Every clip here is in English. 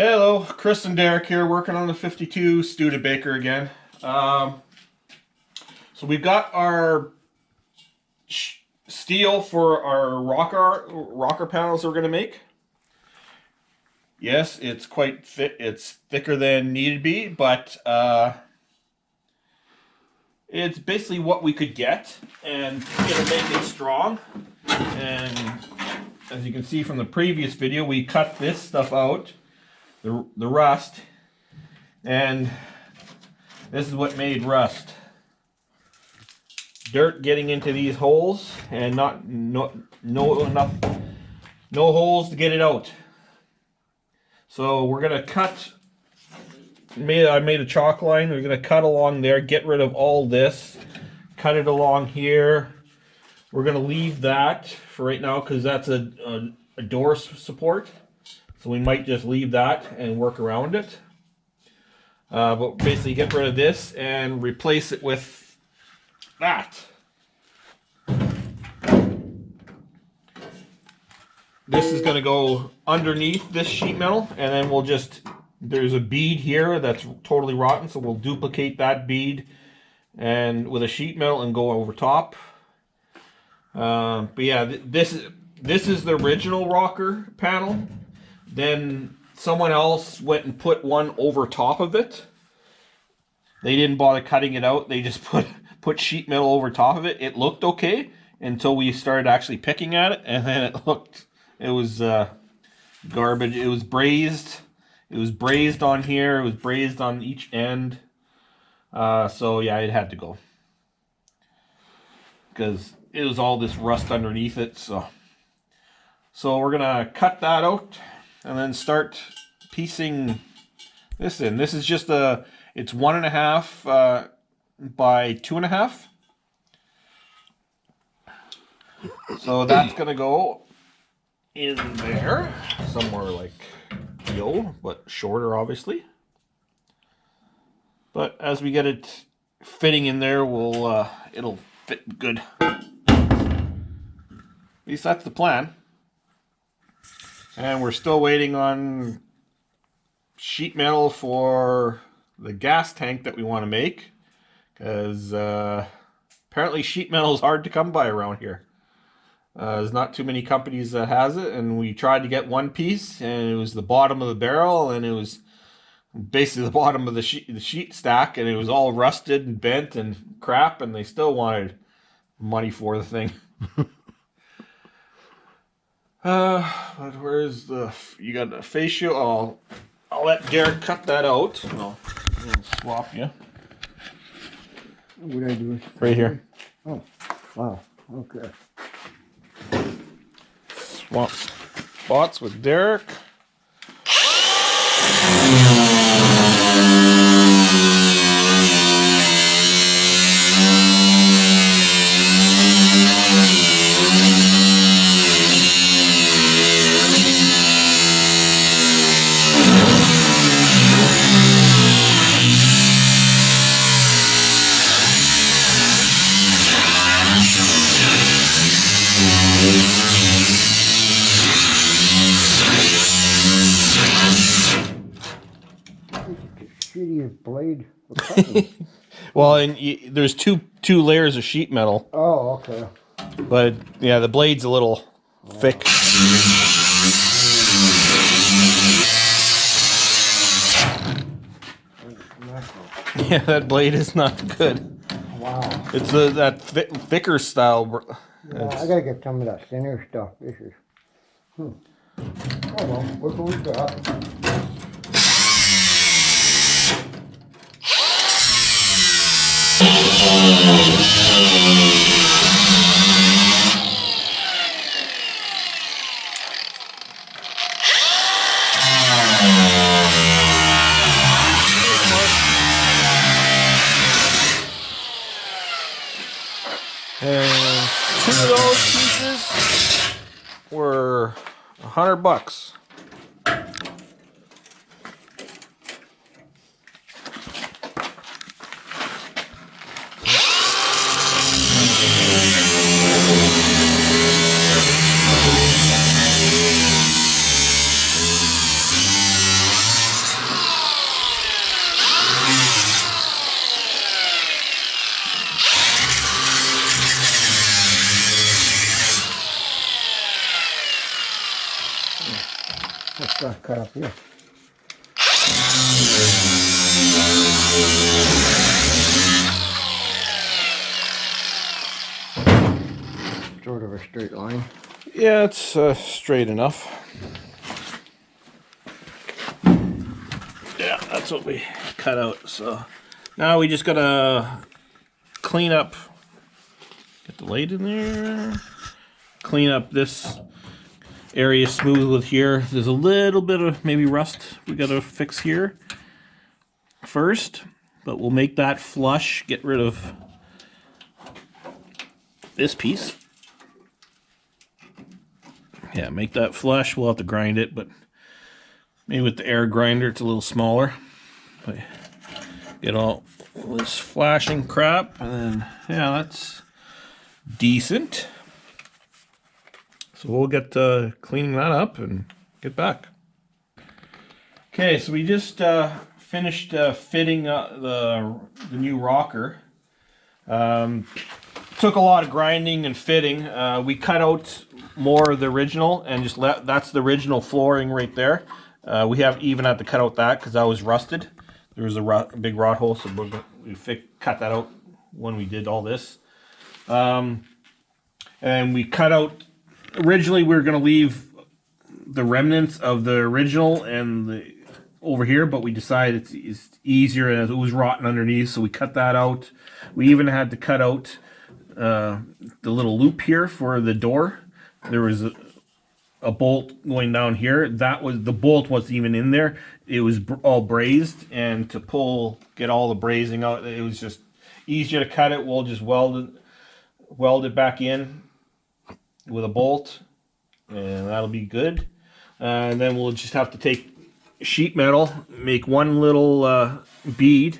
Hello, Chris and Derek here, working on the 52 Studebaker again. So we've got our steel for our rocker panels that we're going to make. Yes, it's quite thick. It's thicker than needed be, but it's basically what we could get, and it'll make it strong. And as you can see from the previous video, we cut this stuff out. The rust, and this is what made rust. Dirt getting into these holes and no holes to get it out. So we're gonna cut. I made a chalk line. We're gonna cut along there, get rid of all this, cut it along here. We're gonna leave that for right now because that's a door support. So we might just leave that and work around it. But basically get rid of this and replace it with that. This is going to go underneath this sheet metal, and then we'll just, there's a bead here that's totally rotten, so we'll duplicate that bead and with a sheet metal and go over top. But yeah, this is the original rocker panel. Then someone else went and put one over top of it. They didn't bother cutting it out. They just put sheet metal over top of it. It looked okay until we started actually picking at it, and then it was garbage. It was brazed. It was brazed on here. It was brazed on each end. So yeah, it had to go because it was all this rust underneath it. So we're gonna cut that out and then start piecing this in. This is just it's 1.5 by 2.5. So that's gonna go in there somewhere like yo, but shorter obviously. But as we get it fitting in there, it'll fit good. At least that's the plan. And we're still waiting on sheet metal for the gas tank that we want to make, because apparently sheet metal is hard to come by around here. There's not too many companies that has it, and we tried to get one piece, and it was the bottom of the barrel, and it was basically the bottom of the sheet stack, and it was all rusted and bent and crap, and they still wanted money for the thing. But where's you got the face shield? I'll let Derek cut that out. I'll swap you. What did I do? Right here. Oh, wow. Okay. Swap spots with Derek. Shittiest blade for cutting. Well, and there's two layers of sheet metal. Oh, okay. But yeah, the blade's a little thick. Yeah, that blade is not good. Wow. It's that thicker style. Yeah, I gotta get some of that thinner stuff. This is. Oh well, what can we got? And 2 of those pieces were $100. It's got cut up here. Sort of a straight line. Yeah, it's straight enough. Yeah, that's what we cut out. So now we just gotta clean up. Get the light in there. Clean up this area smooth with here. There's a little bit of maybe rust we gotta fix here first, but we'll make that flush. Get rid of this piece. Yeah, make that flush. We'll have to grind it, but maybe with the air grinder it's a little smaller. But get all this flashing crap, and then yeah, that's decent. So we'll get cleaning that up and get back. Okay, so we just finished fitting the new rocker. Took a lot of grinding and fitting. We cut out more of the original and just that's the original flooring right there. We have even had to cut out that because that was rusted. There was a big rot hole, so we cut that out when we did all this. And we cut out, originally we were going to leave the remnants of the original and over here, but we decided it's easier and it was rotten underneath, so we cut that out. We even had to cut out the little loop here for the door. There was a bolt going down here. That was, the bolt wasn't even in there. It was all brazed, and to get all the brazing out, it was just easier to cut it. We'll just weld it back in with a bolt, and that'll be good. And then we'll just have to take sheet metal, make one little bead.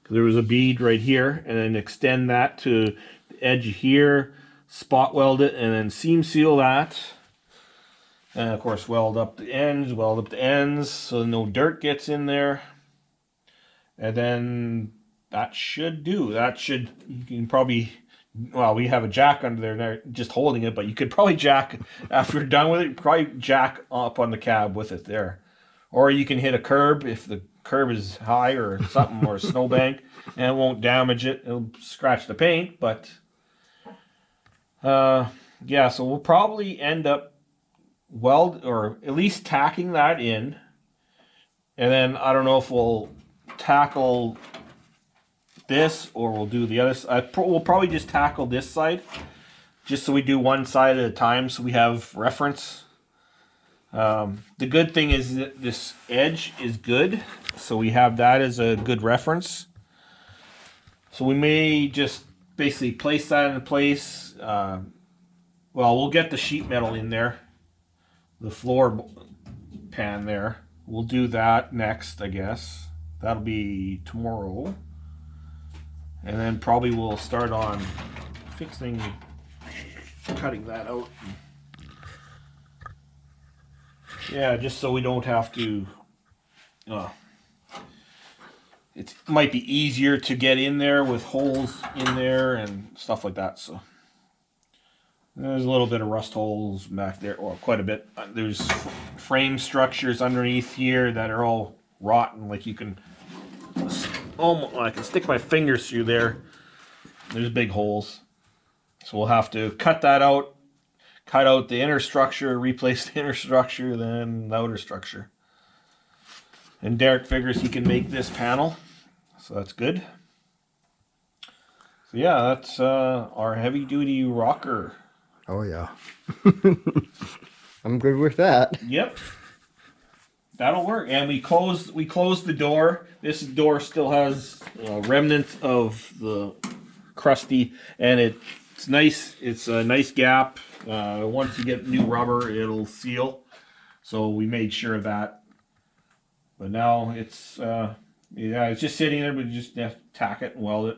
There was a bead right here, and then extend that to the edge here, spot weld it, and then seam seal that. And of course weld up the ends so no dirt gets in there. And then that should do. You can probably, well, we have a jack under there just holding it, but you could probably jack, after you're done with it, probably jack up on the cab with it there. Or you can hit a curb if the curb is high or something, or a snowbank, and it won't damage it. It'll scratch the paint, but yeah, so we'll probably end up or at least tacking that in, and then I don't know if we'll tackle this or we'll do the other side. We'll probably just tackle this side, just so we do one side at a time so we have reference. The good thing is that this edge is good, so we have that as a good reference. So we may just basically place that in place. Well, we'll get the sheet metal in there, the floor pan there. We'll do that next, I guess. That'll be tomorrow. And then probably we'll start on fixing, cutting that out. Yeah, just so we don't have to, it might be easier to get in there with holes in there and stuff like that. So there's a little bit of rust holes back there, or quite a bit. There's frame structures underneath here that are all rotten. Like you can, I can stick my fingers through there. There's big holes. So we'll have to cut that out, cut out the inner structure, replace the inner structure, then the outer structure. And Derek figures he can make this panel, so that's good. So yeah, that's our heavy duty rocker. Oh yeah. I'm good with that. Yep. That'll work. And we closed the door. This door still has remnants of the crusty, and it's nice. It's a nice gap. Once you get new rubber, it'll seal. So we made sure of that. But now it's yeah, it's just sitting there, but you just have to tack it and weld it.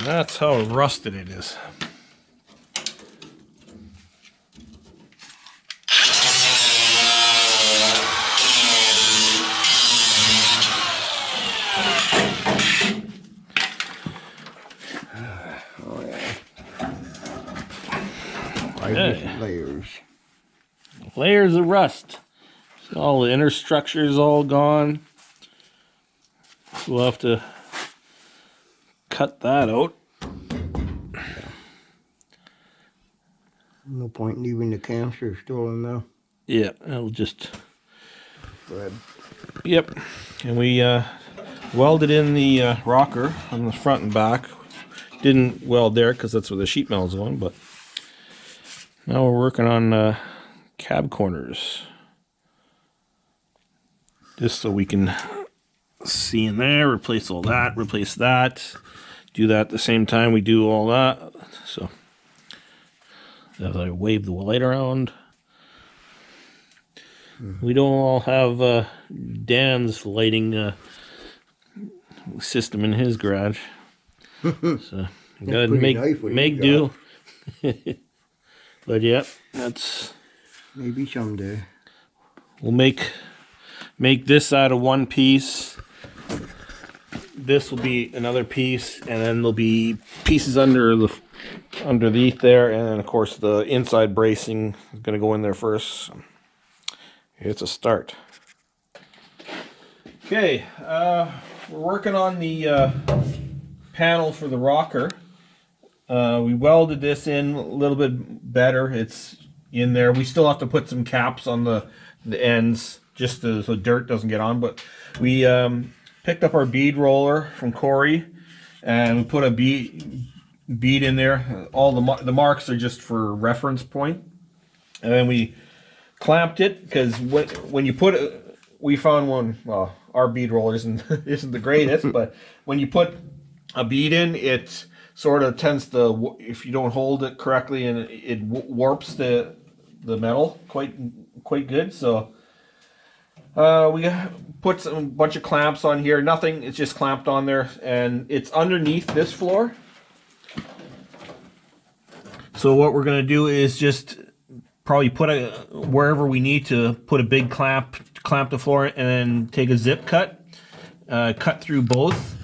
That's how rusted it is. Oh yeah. 5 different layers. Layers of rust. So all the inner structure is all gone. We'll have to cut that out. No point in leaving the canister still in there. Yeah, I'll just. Bread. Yep, and we welded in the rocker on the front and back. Didn't weld there because that's where the sheet metal's going, but now we're working on cab corners. Just so we can see in there, replace all that, replace that. Do that at the same time we do all that. So as I wave the light around. We don't all have Dan's lighting system in his garage. So you gotta make do. But yeah, that's maybe someday. We'll make this out of one piece. This will be another piece, and then there'll be pieces underneath there, and then of course the inside bracing is gonna go in there first. It's a start. Okay, we're working on the panel for the rocker. We welded this in a little bit better. It's in there. We still have to put some caps on the ends just so dirt doesn't get on. But we picked up our bead roller from Corey, and we put a bead in there. All the marks are just for reference point, and then we clamped it because when you put it, we found one. Well, our bead roller isn't the greatest, but when you put a bead in, it sort of tends to, if you don't hold it correctly, and it warps the metal quite good. So we put a bunch of clamps on here. Nothing, it's just clamped on there, and it's underneath this floor. So what we're gonna do is just probably put wherever we need to put a big clamp the floor, and then take a zip cut, cut through both,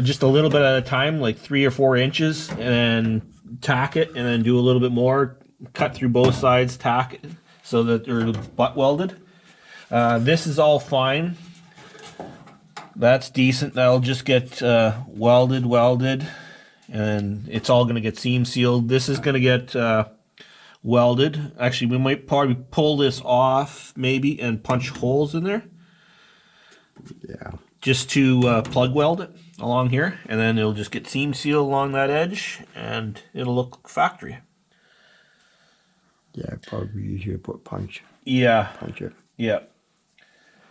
just a little bit at a time, like 3 or 4 inches, and then tack it, and then do a little bit more, cut through both sides, tack it, so that they're butt welded. This is all fine. That's decent. That'll just get welded, and it's all going to get seam sealed. This is going to get welded. Actually, we might probably pull this off maybe and punch holes in there. Yeah. Just to plug weld it along here, and then it'll just get seam sealed along that edge, and it'll look factory. Yeah, probably easier to put punch. Yeah. Punch it. Yeah.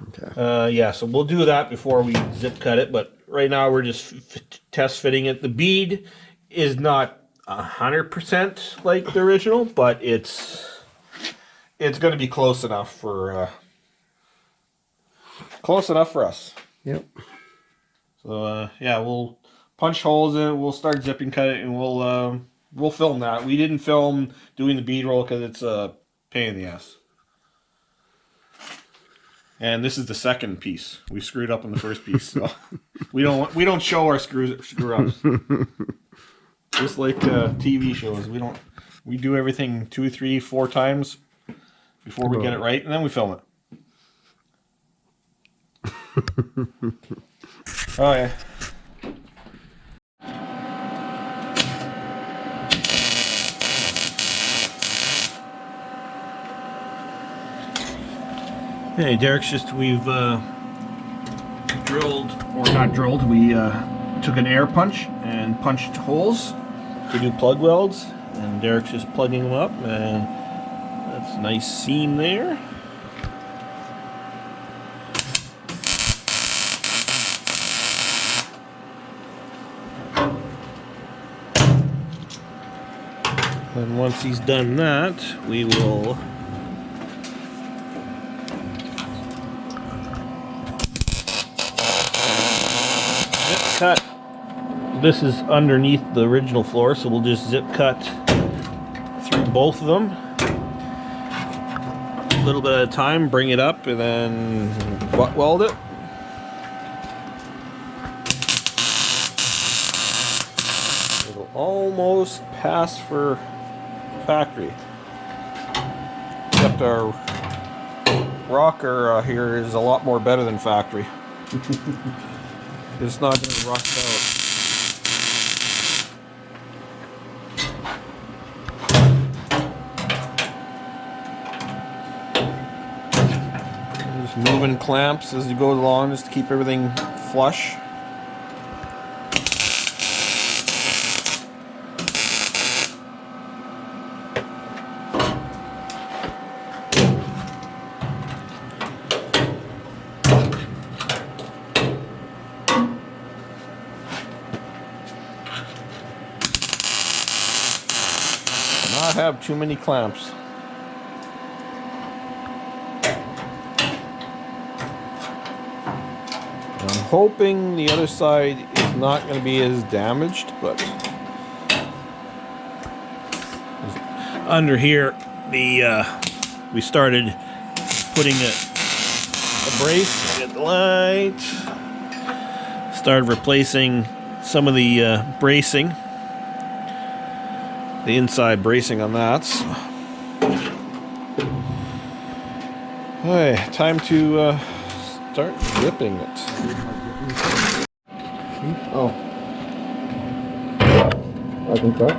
Okay. Yeah, so we'll do that before we zip cut it, but right now we're just test fitting it. The bead is not 100% like the original, but it's going to be close enough for us. Yep. So yeah, we'll punch holes in it. We'll start zipping cut it, and we'll film that. We didn't film doing the bead roll because it's a pain in the ass. And this is the second piece. We screwed up on the first piece, so we don't show our screw ups. Just like TV shows, we do everything 2, 3, 4 times before we get it right, and then we film it. Oh yeah. Hey, Derek's we've drilled, or not drilled, we took an air punch and punched holes to do plug welds, and Derek's just plugging them up, and that's a nice seam there. And once he's done that, we will zip cut this is underneath the original floor, so we'll just zip cut through both of them. A little bit at a time, bring it up, and then butt weld it. It'll almost pass for factory. Except our rocker here is a lot more better than factory. It's not going to rust out. Just moving clamps as you go along just to keep everything flush. Not have too many clamps. I'm hoping the other side is not going to be as damaged, but under here, we started putting a brace. Get the light. Started replacing some of the bracing. The inside bracing on that. Alright, time to start ripping it. Oh. I can try.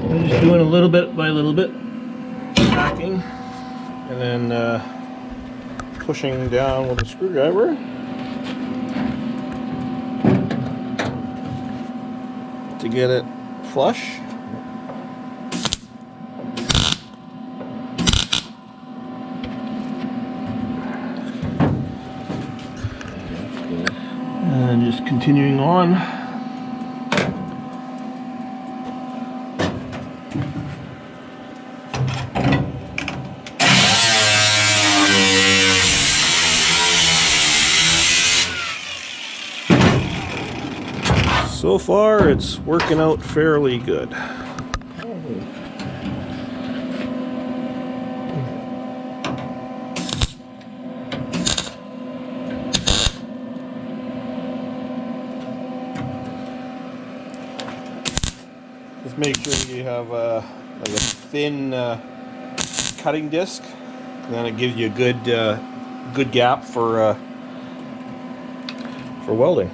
I'm just doing a little bit by little bit, tacking, and then pushing down with a screwdriver. To get it flush. And just continuing on. So far, it's working out fairly good. Just make sure you have like a thin cutting disc, and then it gives you a good gap for welding.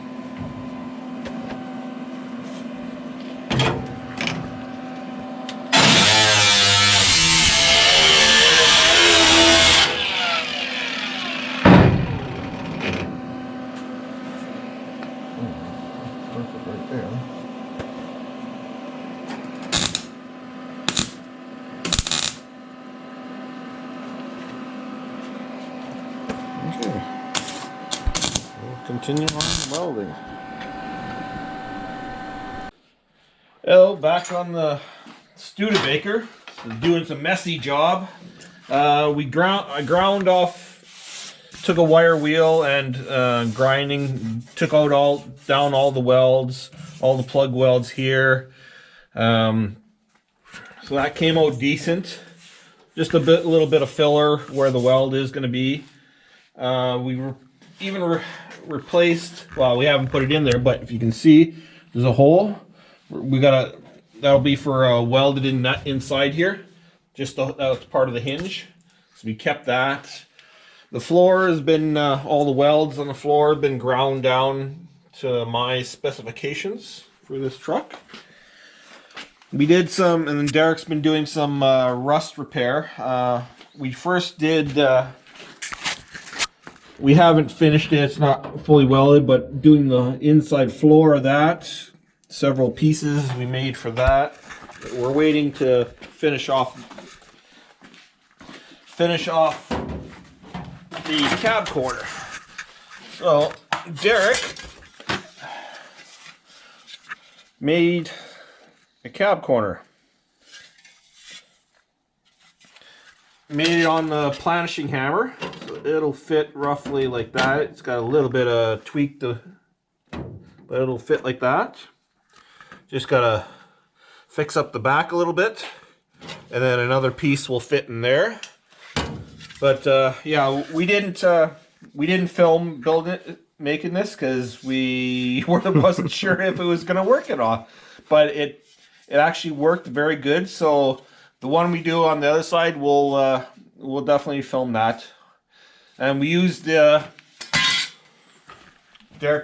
Right there. Okay. We'll continue on welding. Well, back on the Studebaker, doing some messy job. I ground off, took a wire wheel and grinding, took out down all the welds, all the plug welds here. So that came out decent. Just a little bit of filler where the weld is going to be. We even replaced. Well, we haven't put it in there, but if you can see, there's a hole. That'll be for welded in that inside here. Just that was part of the hinge, so we kept that. The floor has been all the welds on the floor have been ground down to my specifications for this truck. We did some, and then Derek's been doing some rust repair. We first did. We haven't finished it. It's not fully welded, but doing the inside floor of that. Several pieces we made for that. We're waiting to finish off the cab corner. So Derek made a cab corner. made it on the planishing hammer. So it'll fit roughly like that. It's got a little bit of tweak to, but it'll fit like that. Just gotta fix up the back a little bit, and then another piece will fit in there. But yeah, we didn't film making this because we wasn't sure if it was gonna work at all. But it actually worked very good. So the one we do on the other side, we'll definitely film that. And we used Derek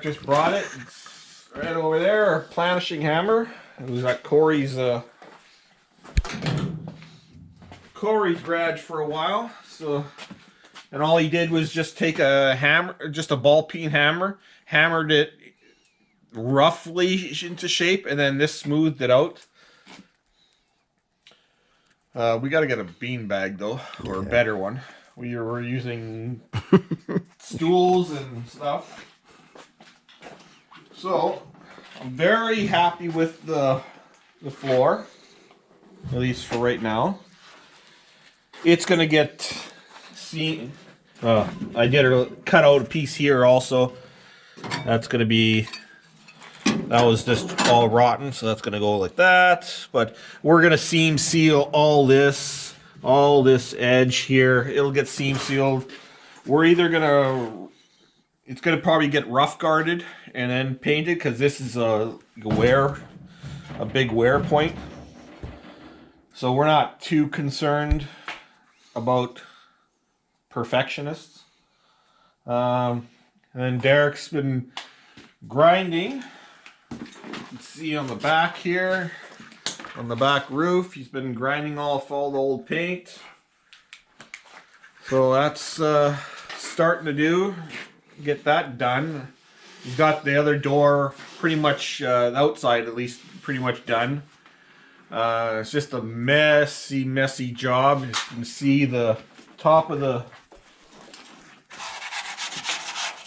just brought it. It's right over there, our planishing hammer. It was at Corey's garage for a while. So, and all he did was just take a hammer, just a ball peen hammer, hammered it roughly into shape, and then this smoothed it out. We got to get a bean bag though, or a better one. We were using stools and stuff. So I'm very happy with the floor, at least for right now. It's gonna get seen. I did cut out a piece here also. That's gonna be. That was just all rotten, so that's gonna go like that. But we're gonna seam seal all this edge here. It'll get seam sealed. We're either gonna, it's gonna probably get rough guarded and then painted because this is a big wear point. So we're not too concerned about perfectionists. And then Derek's been grinding. You can see on the back here, on the back roof, he's been grinding off all the old paint. So that's starting to get that done. He's got the other door pretty much, the outside at least, pretty much done. It's just a messy job. You can see the top of the,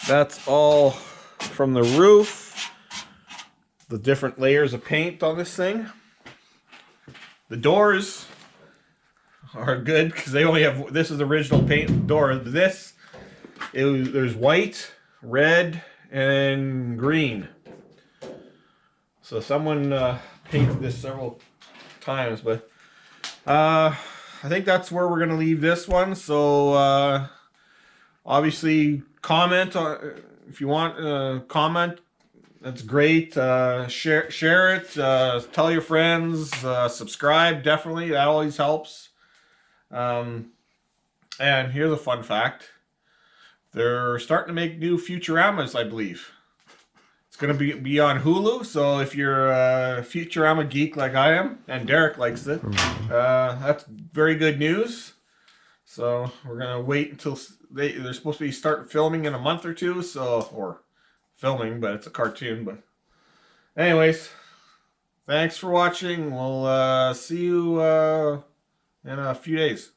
that's all from the roof. The different layers of paint on this thing. The doors are good because they only have, this is the original paint door. This, there's white, red, and green. So someone painted this several times, but I think that's where we're gonna leave this one. So obviously comment on, if you want, comment. That's great. Share it. Tell your friends. Subscribe, definitely. That always helps. And here's a fun fact. They're starting to make new Futuramas, I believe. It's going to be on Hulu. So if you're a Futurama geek like I am, and Derek likes it, that's very good news. So we're going to wait until they're supposed to be starting filming in a month or two. So, or filming, but it's a cartoon. But anyways, thanks for watching. We'll see you in a few days.